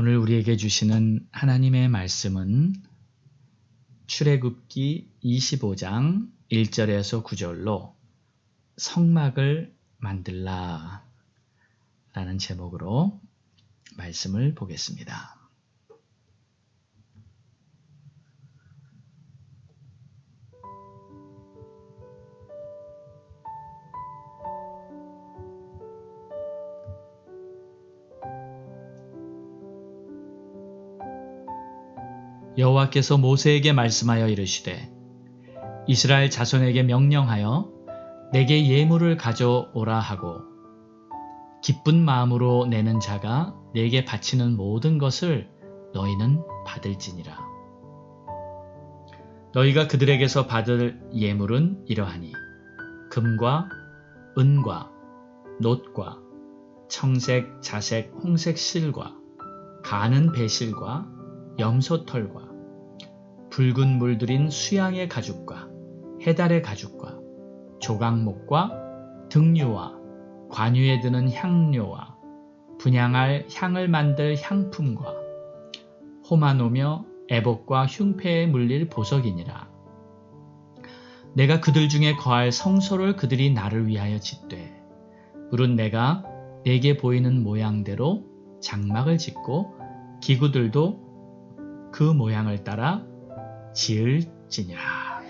오늘 우리에게 주시는 하나님의 말씀은 출애굽기 25장 1절에서 9절로 성막을 만들라 라는 제목으로 말씀을 보겠습니다. 여호와께서 모세에게 말씀하여 이르시되 이스라엘 자손에게 명령하여 내게 예물을 가져오라 하고 기쁜 마음으로 내는 자가 내게 바치는 모든 것을 너희는 받을지니라. 너희가 그들에게서 받을 예물은 이러하니 금과 은과 놋과 청색, 자색, 홍색 실과 가는 배실과 염소털과 붉은 물들인 수양의 가죽과 해달의 가죽과 조각목과 등류와 관유에 드는 향료와 분향할 향을 만들 향품과 호마노며 애복과 흉패에 물릴 보석이니라. 내가 그들 중에 거할 성소를 그들이 나를 위하여 짓되 물은 내가 내게 보이는 모양대로 장막을 짓고 기구들도 그 모양을 따라 지을지니라.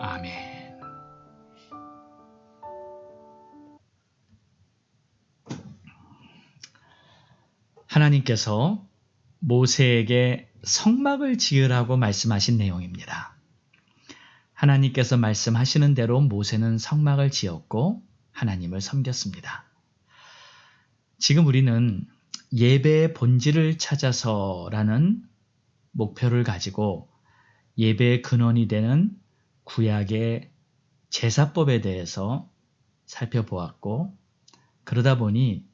아멘. 하나님께서 모세에게 성막을 지으라고 말씀하신 내용입니다. 하나님께서 말씀하시는 대로 모세는 성막을 지었고 하나님을 섬겼습니다. 지금 우리는 예배의 본질을 찾아서라는 목표를 가지고 예배의 근원이 되는 구약의 제사법에 대해서 살펴보았고 그러다 보니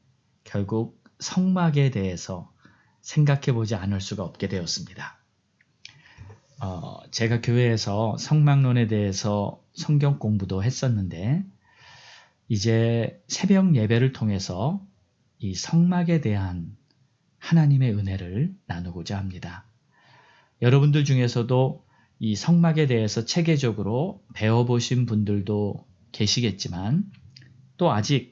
결국 성막에 대해서 생각해보지 않을 수가 없게 되었습니다. 제가 교회에서 성막론에 대해서 성경 공부도 했었는데 이제 새벽 예배를 통해서 이 성막에 대한 하나님의 은혜를 나누고자 합니다. 여러분들 중에서도 이 성막에 대해서 체계적으로 배워보신 분들도 계시겠지만 또 아직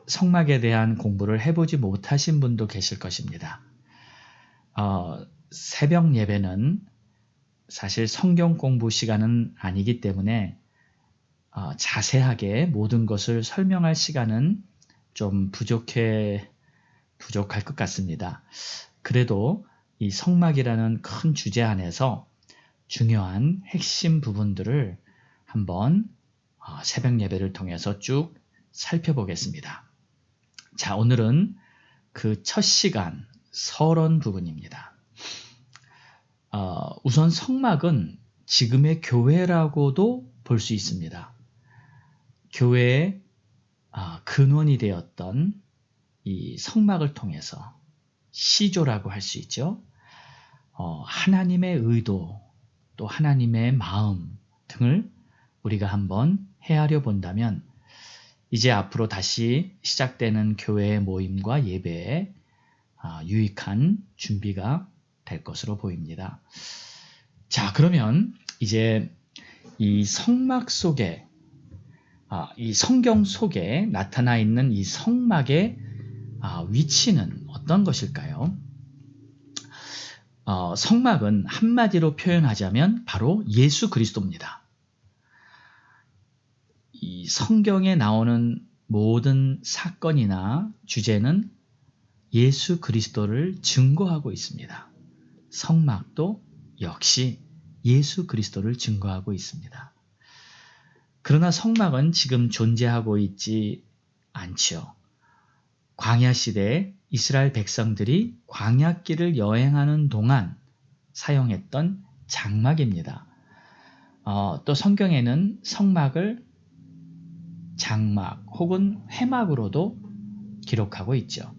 성막에 대한 공부를 해보지 못하신 분도 계실 것입니다. 새벽 예배는 사실 성경 공부 시간은 아니기 때문에 자세하게 모든 것을 설명할 시간은 좀 부족할 것 같습니다. 그래도 이 성막이라는 큰 주제 안에서 중요한 핵심 부분들을 한번 새벽 예배를 통해서 쭉 살펴보겠습니다. 자, 오늘은 그 첫 시간 서론 부분입니다. 우선 성막은 지금의 교회라고도 볼 수 있습니다. 교회의 근원이 되었던 이 성막을 통해서 시조라고 할 수 있죠. 하나님의 의도 또 하나님의 마음 등을 우리가 한번 헤아려 본다면 이제 앞으로 다시 시작되는 교회의 모임과 예배에 유익한 준비가 될 것으로 보입니다. 자, 그러면 이제 이 성막 속에 이 성경 속에 나타나 있는 이 성막의 위치는 어떤 것일까요? 성막은 한마디로 표현하자면 바로 예수 그리스도입니다. 이 성경에 나오는 모든 사건이나 주제는 예수 그리스도를 증거하고 있습니다. 성막도 역시 예수 그리스도를 증거하고 있습니다. 그러나 성막은 지금 존재하고 있지 않지요. 광야 시대에 이스라엘 백성들이 광야길을 여행하는 동안 사용했던 장막입니다. 또 성경에는 성막을 장막 혹은 회막으로도 기록하고 있죠.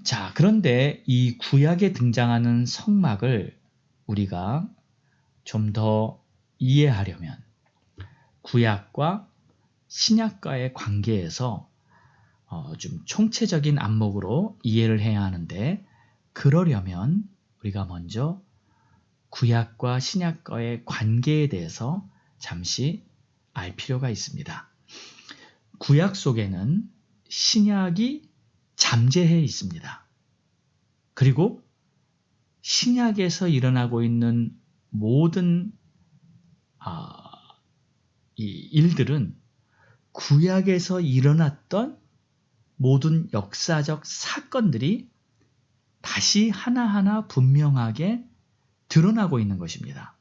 자, 그런데 이 구약에 등장하는 성막을 우리가 좀 더 이해하려면 구약과 신약과의 관계에서 좀 총체적인 안목으로 이해를 해야 하는데 그러려면 우리가 먼저 구약과 신약과의 관계에 대해서 잠시 알 필요가 있습니다. 구약 속에는 신약이 잠재해 있습니다. 그리고 신약에서 일어나고 있는 모든 이 일들은 구약에서 일어났던 모든 역사적 사건들이 다시 하나하나 분명하게 드러나고 있는 것입니다.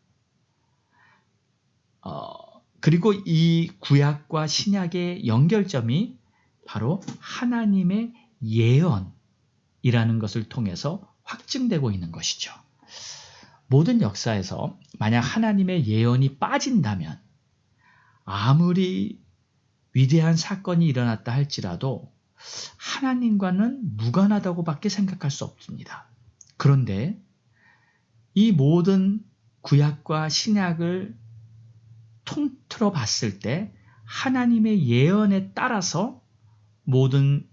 그리고 이 구약과 신약의 연결점이 바로 하나님의 예언이라는 것을 통해서 확증되고 있는 것이죠. 모든 역사에서 만약 하나님의 예언이 빠진다면 아무리 위대한 사건이 일어났다 할지라도 하나님과는 무관하다고밖에 생각할 수 없습니다. 그런데 이 모든 구약과 신약을 통틀어 봤을 때 하나님의 예언에 따라서 모든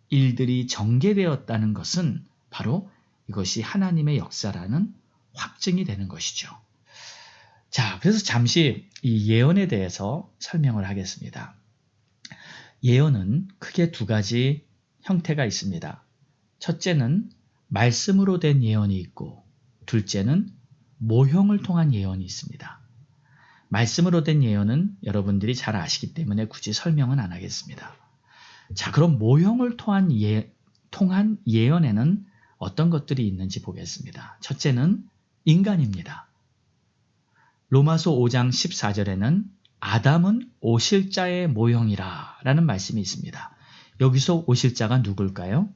일들이 전개되었다는 것은 바로 이것이 하나님의 역사라는 확증이 되는 것이죠. 자, 그래서 잠시 이 예언에 대해서 설명을 하겠습니다. 예언은 크게 두 가지 형태가 있습니다. 첫째는 말씀으로 된 예언이 있고, 둘째는 모형을 통한 예언이 있습니다. 말씀으로 된 예언은 여러분들이 잘 아시기 때문에 굳이 설명은 안 하겠습니다. 자, 그럼 모형을 통한 예언에는 어떤 것들이 있는지 보겠습니다. 첫째는 인간입니다. 로마서 5장 14절에는 아담은 오실 자의 모형이라 라는 말씀이 있습니다. 여기서 오실 자가 누굴까요?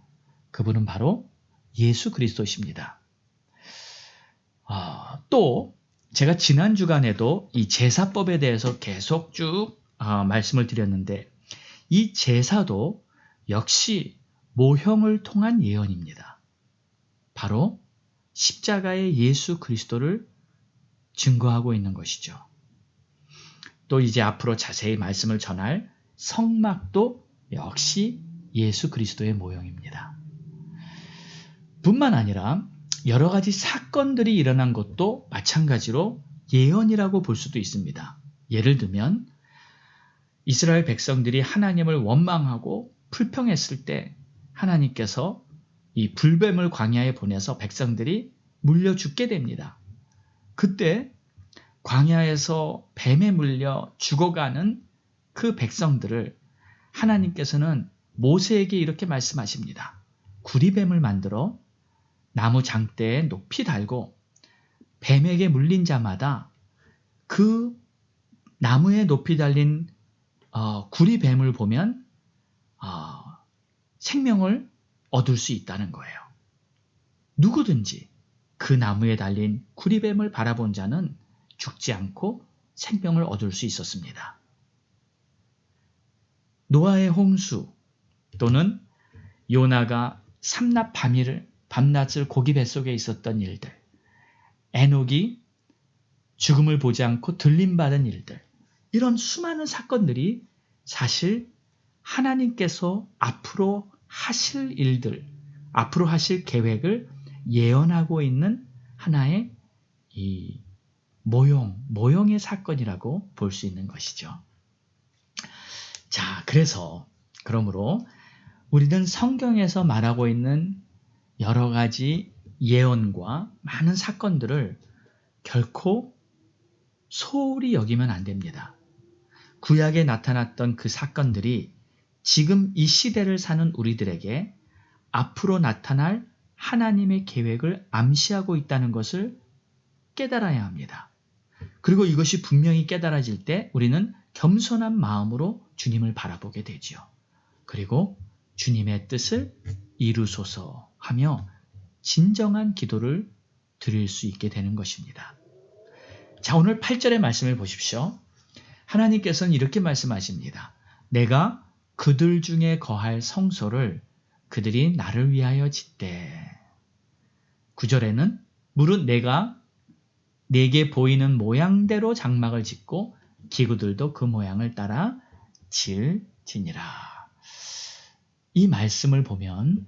그분은 바로 예수 그리스도십니다. 또 제가 지난 주간에도 이 제사법에 대해서 계속 쭉 말씀을 드렸는데 이 제사도 역시 모형을 통한 예언입니다. 바로 십자가의 예수 그리스도를 증거하고 있는 것이죠. 또 이제 앞으로 자세히 말씀을 전할 성막도 역시 예수 그리스도의 모형입니다. 뿐만 아니라 여러 가지 사건들이 일어난 것도 마찬가지로 예언이라고 볼 수도 있습니다. 예를 들면 이스라엘 백성들이 하나님을 원망하고 불평했을 때 하나님께서 이 불뱀을 광야에 보내서 백성들이 물려 죽게 됩니다. 그때 광야에서 뱀에 물려 죽어가는 그 백성들을 하나님께서는 모세에게 이렇게 말씀하십니다. 구리뱀을 만들어 나무 장대에 높이 달고 뱀에게 물린 자마다 그 나무에 높이 달린 구리뱀을 보면 생명을 얻을 수 있다는 거예요. 누구든지 그 나무에 달린 구리뱀을 바라본 자는 죽지 않고 생명을 얻을 수 있었습니다. 노아의 홍수 또는 요나가 삼낮 밤낮을 고기 뱃속에 있었던 일들, 에녹이 죽음을 보지 않고 들림받은 일들, 이런 수많은 사건들이 사실 하나님께서 앞으로 하실 일들, 앞으로 하실 계획을 예언하고 있는 하나의 이 모형의 사건이라고 볼 수 있는 것이죠. 자, 그러므로 우리는 성경에서 말하고 있는 여러 가지 예언과 많은 사건들을 결코 소홀히 여기면 안 됩니다. 구약에 나타났던 그 사건들이 지금 이 시대를 사는 우리들에게 앞으로 나타날 하나님의 계획을 암시하고 있다는 것을 깨달아야 합니다. 그리고 이것이 분명히 깨달아질 때 우리는 겸손한 마음으로 주님을 바라보게 되지요. 그리고 주님의 뜻을 이루소서 하며 진정한 기도를 드릴 수 있게 되는 것입니다. 자, 오늘 8절의 말씀을 보십시오. 하나님께서는 이렇게 말씀하십니다. 내가 그들 중에 거할 성소를 그들이 나를 위하여 짓되. 9절에는 무릇 내가 내게 보이는 모양대로 장막을 짓고 기구들도 그 모양을 따라 지을지니라. 이 말씀을 보면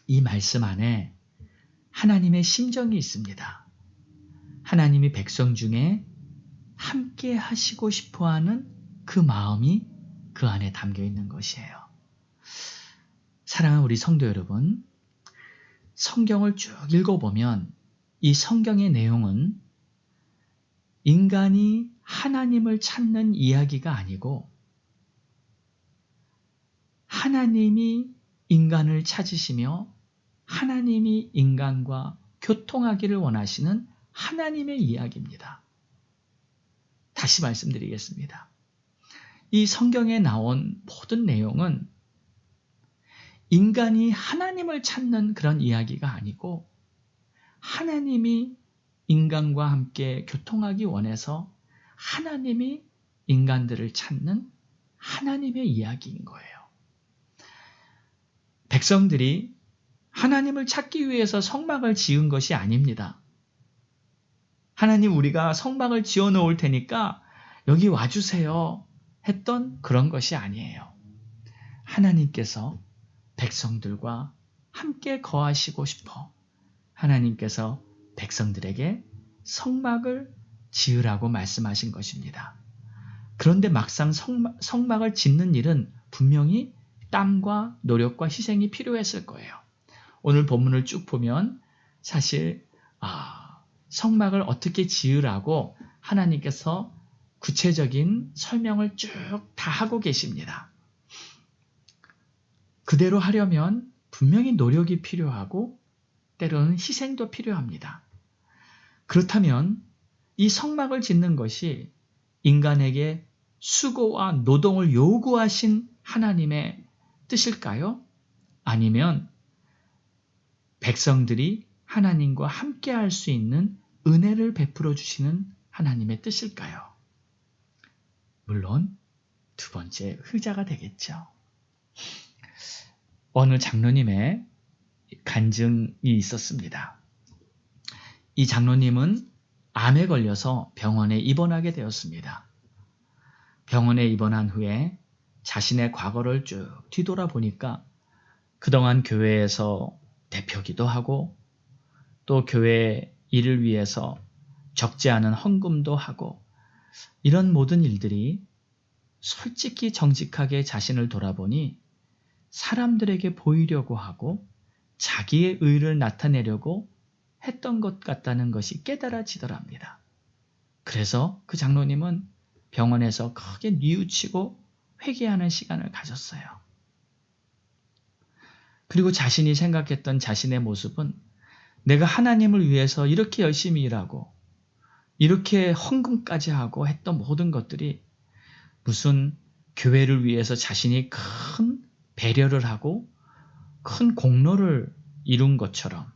이 말씀 안에 하나님의 심정이 있습니다. 하나님이 백성 중에 함께 하시고 싶어하는 그 마음이 그 안에 담겨 있는 것이에요. 사랑하는 우리 성도 여러분, 성경을 쭉 읽어보면 이 성경의 내용은 인간이 하나님을 찾는 이야기가 아니고 하나님이 인간을 찾으시며 하나님이 인간과 교통하기를 원하시는 하나님의 이야기입니다. 다시 말씀드리겠습니다. 이 성경에 나온 모든 내용은 인간이 하나님을 찾는 그런 이야기가 아니고 하나님이 인간과 함께 교통하기 원해서 하나님이 인간들을 찾는 하나님의 이야기인 거예요. 백성들이 하나님을 찾기 위해서 성막을 지은 것이 아닙니다. 하나님, 우리가 성막을 지어 놓을 테니까 여기 와주세요 했던 그런 것이 아니에요. 하나님께서 백성들과 함께 거하시고 싶어 하나님께서 백성들에게 성막을 지으라고 말씀하신 것입니다. 그런데 막상 성막을 짓는 일은 분명히 땀과 노력과 희생이 필요했을 거예요. 오늘 본문을 쭉 보면 사실 성막을 어떻게 지으라고 하나님께서 구체적인 설명을 쭉 다 하고 계십니다. 그대로 하려면 분명히 노력이 필요하고 때로는 희생도 필요합니다. 그렇다면 이 성막을 짓는 것이 인간에게 수고와 노동을 요구하신 하나님의 뜻일까요? 아니면 백성들이 하나님과 함께 할 수 있는 은혜를 베풀어 주시는 하나님의 뜻일까요? 물론 두 번째 후자가 되겠죠. 어느 장로님의 간증이 있었습니다. 이 장로님은 암에 걸려서 병원에 입원하게 되었습니다. 병원에 입원한 후에 자신의 과거를 쭉 뒤돌아보니까 그동안 교회에서 대표기도 하고 또 교회 일을 위해서 적지 않은 헌금도 하고 이런 모든 일들이 솔직히 정직하게 자신을 돌아보니 사람들에게 보이려고 하고 자기의 의를 나타내려고 했던 것 같다는 것이 깨달아지더랍니다. 그래서 그 장로님은 병원에서 크게 뉘우치고 회개하는 시간을 가졌어요. 그리고 자신이 생각했던 자신의 모습은 내가 하나님을 위해서 이렇게 열심히 일하고 이렇게 헌금까지 하고 했던 모든 것들이 무슨 교회를 위해서 자신이 큰 배려를 하고 큰 공로를 이룬 것처럼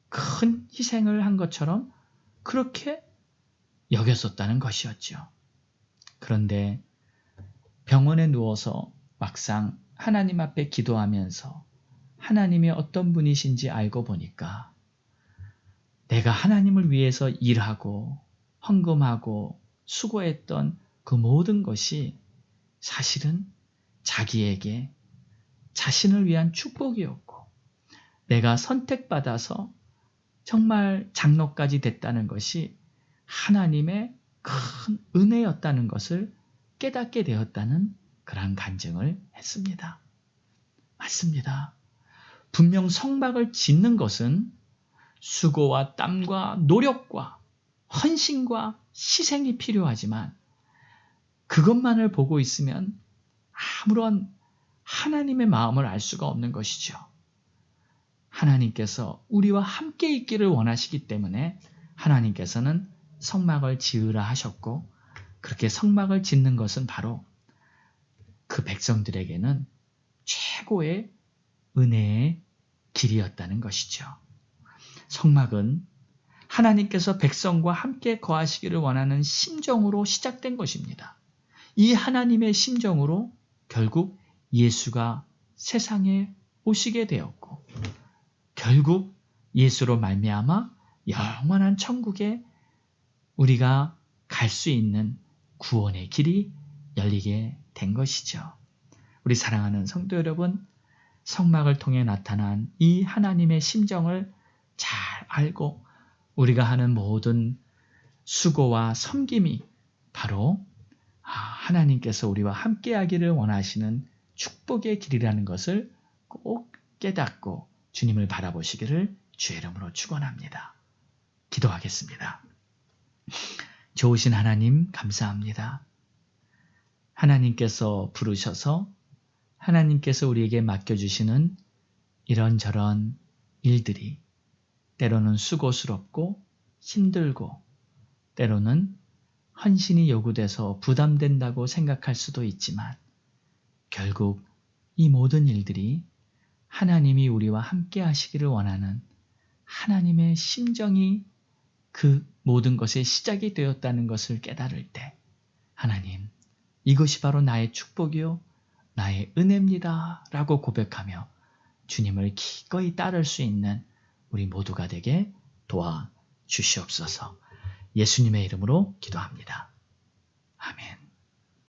큰 희생을 한 것처럼 그렇게 여겼었다는 것이었죠. 그런데 병원에 누워서 막상 하나님 앞에 기도하면서 하나님이 어떤 분이신지 알고 보니까 내가 하나님을 위해서 일하고 헌금하고 수고했던 그 모든 것이 사실은 자기에게 자신을 위한 축복이었고 내가 선택받아서 정말 장로까지 됐다는 것이 하나님의 큰 은혜였다는 것을 깨닫게 되었다는 그런 간증을 했습니다. 맞습니다. 분명 성막을 짓는 것은 수고와 땀과 노력과 헌신과 희생이 필요하지만 그것만을 보고 있으면 아무런 하나님의 마음을 알 수가 없는 것이죠. 하나님께서 우리와 함께 있기를 원하시기 때문에 하나님께서는 성막을 지으라 하셨고 그렇게 성막을 짓는 것은 바로 그 백성들에게는 최고의 은혜의 길이었다는 것이죠. 성막은 하나님께서 백성과 함께 거하시기를 원하는 심정으로 시작된 것입니다. 이 하나님의 심정으로 결국 예수가 세상에 오시게 되었고 결국 예수로 말미암아 영원한 천국에 우리가 갈 수 있는 구원의 길이 열리게 된 것이죠. 우리 사랑하는 성도 여러분, 성막을 통해 나타난 이 하나님의 심정을 잘 알고 우리가 하는 모든 수고와 섬김이 바로 하나님께서 우리와 함께하기를 원하시는 축복의 길이라는 것을 꼭 깨닫고 주님을 바라보시기를 주의 이름으로 축원합니다. 기도하겠습니다. 좋으신 하나님 감사합니다. 하나님께서 부르셔서 하나님께서 우리에게 맡겨주시는 이런저런 일들이 때로는 수고스럽고 힘들고 때로는 헌신이 요구돼서 부담된다고 생각할 수도 있지만 결국 이 모든 일들이 하나님이 우리와 함께 하시기를 원하는 하나님의 심정이 그 모든 것의 시작이 되었다는 것을 깨달을 때 하나님 이것이 바로 나의 축복이요 나의 은혜입니다 라고 고백하며 주님을 기꺼이 따를 수 있는 우리 모두가 되게 도와주시옵소서. 예수님의 이름으로 기도합니다.